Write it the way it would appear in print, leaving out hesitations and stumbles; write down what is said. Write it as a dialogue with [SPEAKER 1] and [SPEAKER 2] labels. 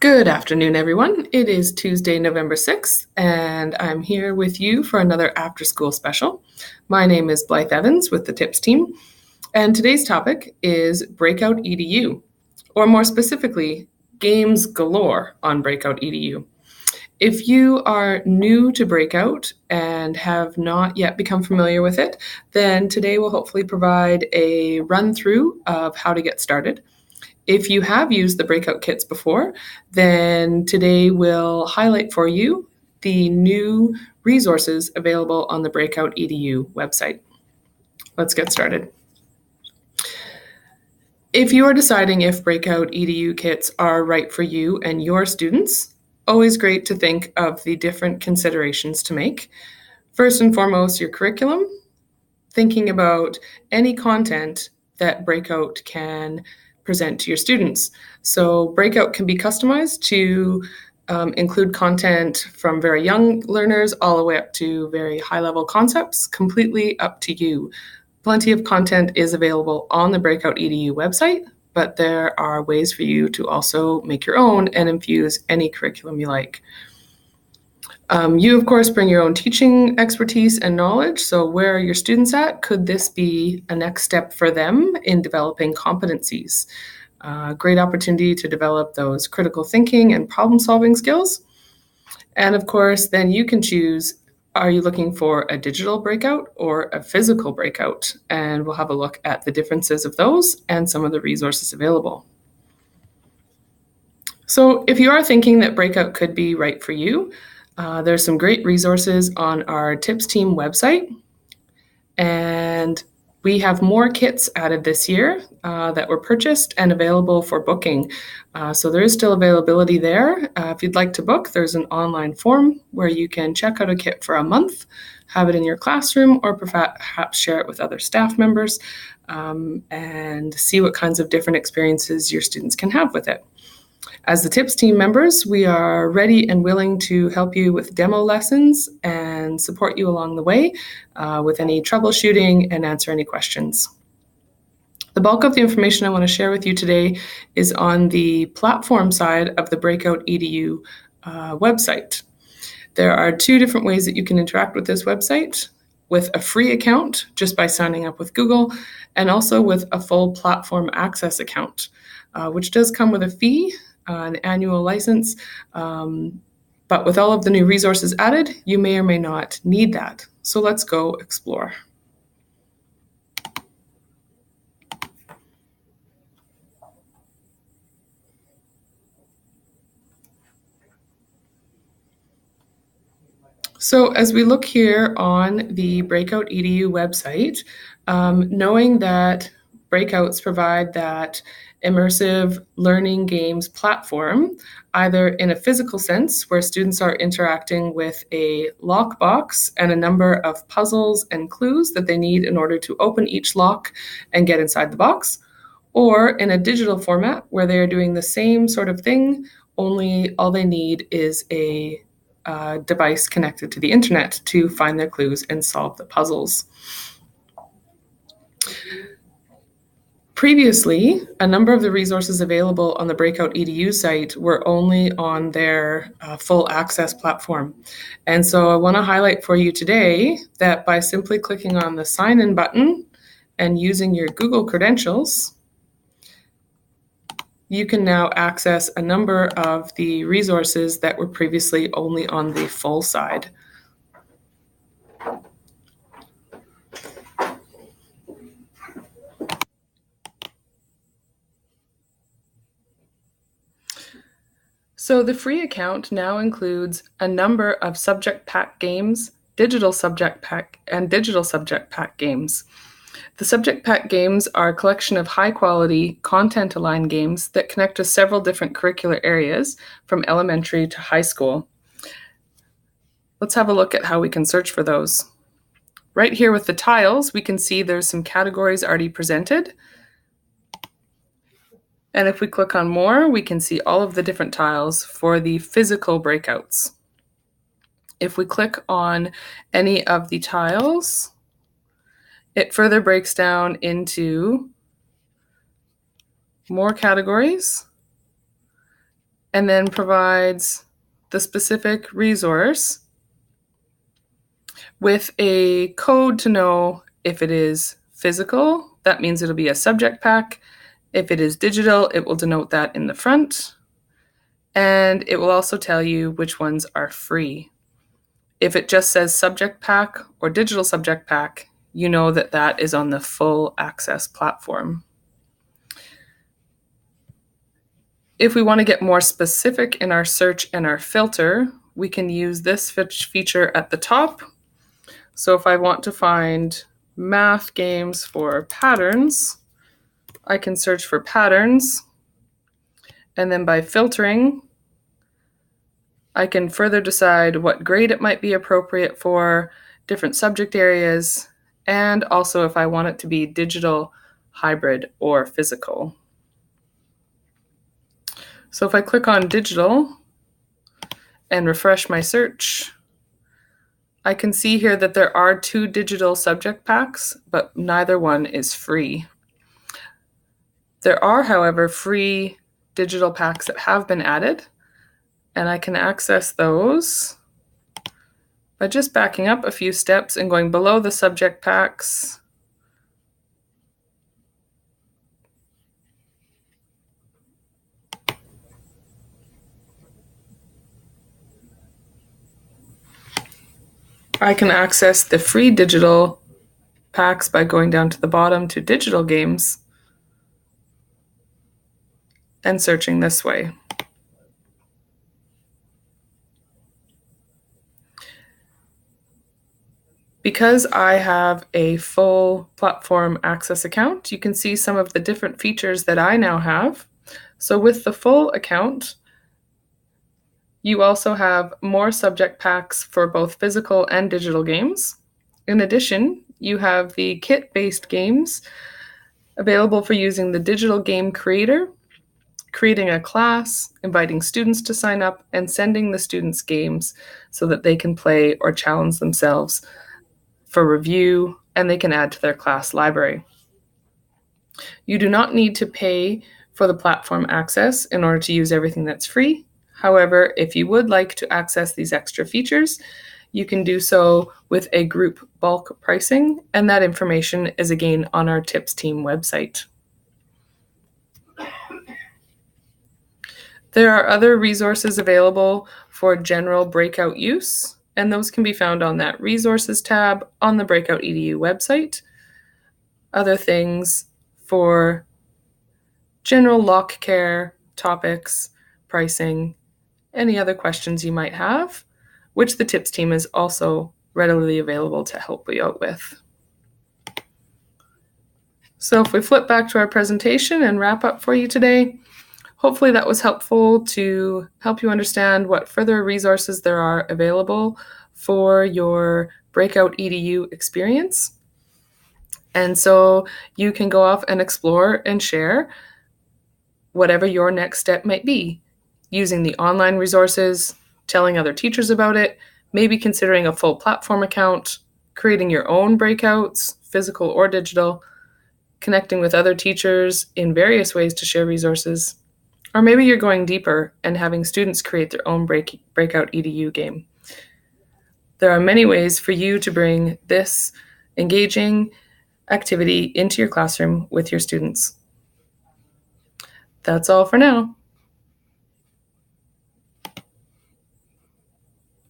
[SPEAKER 1] Good afternoon, everyone. It is Tuesday, November 6th, and I'm here with you for another after-school special. My name is Blythe Evans with the TIPS team, and today's topic is Breakout EDU, or more specifically, games galore on Breakout EDU. If you are new to Breakout and have not yet become familiar with it, then today will hopefully provide a run-through of how to get started. If you have used the Breakout kits before, then today we'll highlight for you the new resources available on the Breakout EDU website. Let's get started. If you are deciding if Breakout EDU kits are right for you and your students, always great to think of the different considerations to make. First and foremost, your curriculum, thinking about any content that Breakout can present to your students. So Breakout can be customized to include content from very young learners all the way up to very high-level concepts, completely up to you. Plenty of content is available on the Breakout EDU website, but there are ways for you to also make your own and infuse any curriculum you like. You, of course, bring your own teaching expertise and knowledge. So where are your students at? Could this be a next step for them in developing competencies? Great opportunity to develop those critical thinking and problem-solving skills. And of course, then you can choose, are you looking for a digital breakout or a physical breakout? And we'll have a look at the differences of those and some of the resources available. So if you are thinking that Breakout could be right for you, there's some great resources on our TIPS team website, and we have more kits added this year that were purchased and available for booking. So there is still availability there. If you'd like to book, there's an online form where you can check out a kit for a month, have it in your classroom, or perhaps share it with other staff members and see what kinds of different experiences your students can have with it. As the TIPS team members, we are ready and willing to help you with demo lessons and support you along the way with any troubleshooting and answer any questions. The bulk of the information I want to share with you today is on the platform side of the Breakout EDU website. There are two different ways that you can interact with this website: with a free account, just by signing up with Google, and also with a full platform access account, which does come with a fee, an annual license, but with all of the new resources added, you may or may not need that. So let's go explore. So as we look here on the Breakout EDU website, knowing that Breakouts provide that immersive learning games platform, either in a physical sense, where students are interacting with a lockbox and a number of puzzles and clues that they need in order to open each lock and get inside the box, or in a digital format where they are doing the same sort of thing, only all they need is a device connected to the internet to find their clues and solve the puzzles. Previously, a number of the resources available on the Breakout EDU site were only on their full access platform. And so I want to highlight for you today that by simply clicking on the sign in button and using your Google credentials, you can now access a number of the resources that were previously only on the full side. So the free account now includes a number of subject pack games, digital subject pack games. The subject pack games are a collection of high-quality, content-aligned games that connect to several different curricular areas from elementary to high school. Let's have a look at how we can search for those. Right here with the tiles, we can see there's some categories already presented. And if we click on more, we can see all of the different tiles for the physical breakouts. If we click on any of the tiles, it further breaks down into more categories and then provides the specific resource with a code to know if it is physical. That means it'll be a subject pack. If it is digital, it will denote that in the front. And it will also tell you which ones are free. If it just says subject pack or digital subject pack, you know that that is on the full access platform. If we want to get more specific in our search and our filter, we can use this feature at the top. So if I want to find math games for patterns, I can search for patterns, and then by filtering, I can further decide what grade it might be appropriate for, different subject areas, and also if I want it to be digital, hybrid, or physical. So if I click on digital and refresh my search, I can see here that there are 2 digital subject packs, but neither one is free. There are, however, free digital packs that have been added, and I can access those by just backing up a few steps and going below the subject packs. I can access the free digital packs by going down to the bottom to digital games and searching this way. Because I have a full platform access account, you can see some of the different features that I now have. So with the full account, you also have more subject packs for both physical and digital games. In addition, you have the kit-based games available for using the digital game creator, creating a class, inviting students to sign up, and sending the students games so that they can play or challenge themselves for review, and they can add to their class library. You do not need to pay for the platform access in order to use everything that's free. However, if you would like to access these extra features, you can do so with a group bulk pricing, and that information is again on our Tips team website. There are other resources available for general Breakout use, and those can be found on that Resources tab on the Breakout EDU website. Other things for general lock care, topics, pricing, any other questions you might have, which the Tips team is also readily available to help you out with. So if we flip back to our presentation and wrap up for you today, hopefully that was helpful to help you understand what further resources there are available for your Breakout EDU experience. And so you can go off and explore and share whatever your next step might be, using the online resources, telling other teachers about it, maybe considering a full platform account, creating your own breakouts, physical or digital, connecting with other teachers in various ways to share resources. Or maybe you're going deeper and having students create their own Breakout EDU game. There are many ways for you to bring this engaging activity into your classroom with your students. That's all for now.